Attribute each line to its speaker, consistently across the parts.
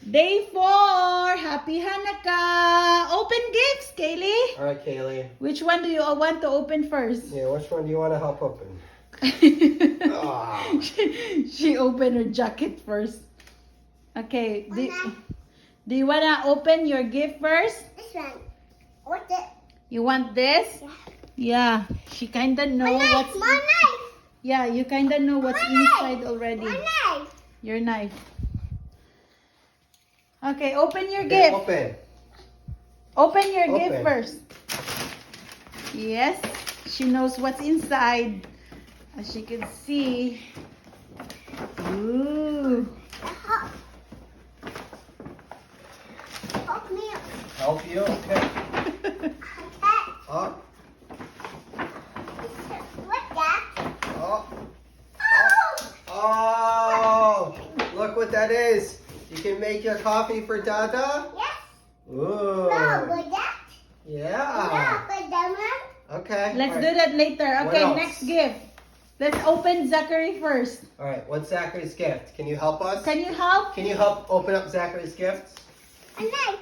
Speaker 1: Day 4. Happy Hanukkah. Open gifts, Kaylee.
Speaker 2: All right, Kaylee.
Speaker 1: Which one do you want to open first?
Speaker 2: Yeah, which one do you want to help open?
Speaker 1: She opened her jacket first. Okay. Do you want to open your gift first?
Speaker 3: This one. What's it?
Speaker 1: You want this? Yeah. She kind of know what's...
Speaker 3: My knife!
Speaker 1: Yeah, you kind of know what's inside already.
Speaker 3: My knife!
Speaker 1: Your knife. Okay, open your
Speaker 2: Okay,
Speaker 1: gift.
Speaker 2: open.
Speaker 1: Open your
Speaker 2: Open.
Speaker 1: gift first. Yes, she knows what's inside. As you can see. Ooh.
Speaker 3: Help me.
Speaker 2: Help you? Okay.
Speaker 3: Okay.
Speaker 2: Oh,
Speaker 3: What's that?
Speaker 2: oh,
Speaker 3: Oh!
Speaker 2: oh! Look what that is. You can make your coffee for Dada?
Speaker 3: Yes.
Speaker 2: Ooh.
Speaker 3: No, but that.
Speaker 2: Yeah.
Speaker 3: No, but that one.
Speaker 2: Okay.
Speaker 1: Let's
Speaker 2: all
Speaker 1: do
Speaker 2: right.
Speaker 1: that later.
Speaker 2: What
Speaker 1: Okay,
Speaker 2: else?
Speaker 1: next gift. Let's open Zachary first.
Speaker 2: All right. What's Zachary's gift? Can you help us?
Speaker 1: Can you help?
Speaker 2: Can you help open up Zachary's gift?
Speaker 3: A knife.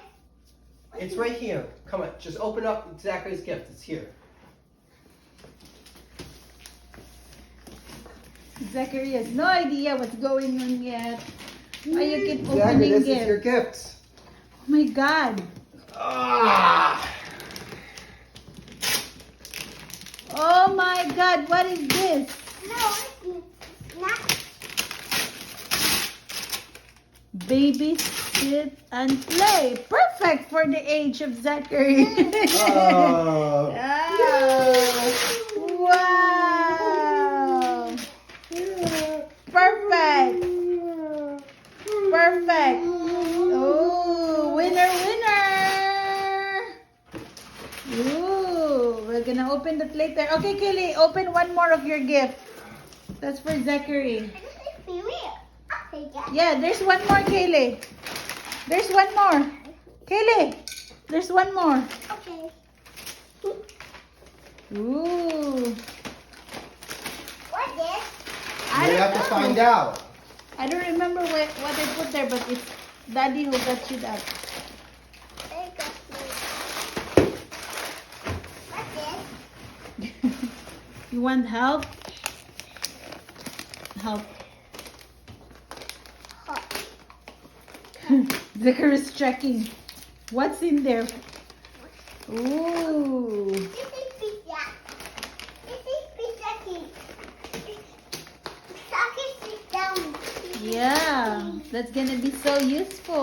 Speaker 2: It's right here. Come on. Just open up Zachary's gift. It's here.
Speaker 1: Zachary has no idea what's going on yet. Why you keep
Speaker 2: Zachary,
Speaker 1: opening
Speaker 2: this
Speaker 1: gifts?
Speaker 2: is your gift.
Speaker 1: Oh my God.
Speaker 2: Ah!
Speaker 1: Oh my God, what is this?
Speaker 3: No, it's not.
Speaker 1: Baby sit and play. Perfect for the age of Zachary.
Speaker 2: Oh.
Speaker 1: Oh. Wow. Perfect. Perfect. Oh, winner, winner. Ooh, we're gonna open that later. Okay, Kaylee, open one more of your gift. That's for Zachary.
Speaker 3: This is for me. Okay, Dad.
Speaker 1: Yeah, there's one more, Kaylee. There's one more. Kaylee, there's one more.
Speaker 3: Okay.
Speaker 1: Ooh.
Speaker 3: What's this?
Speaker 1: I
Speaker 2: You
Speaker 1: don't
Speaker 2: have to
Speaker 1: know.
Speaker 2: find out.
Speaker 1: I don't remember what I put there, but it's Daddy who got you that.
Speaker 3: There you go. What's this?
Speaker 1: You want help? Help.
Speaker 3: Hot.
Speaker 1: Zachary is checking. What's in there? Ooh.
Speaker 3: This is pizza. This is pizza cake. Socket sit down.
Speaker 1: Yeah, that's gonna be so useful.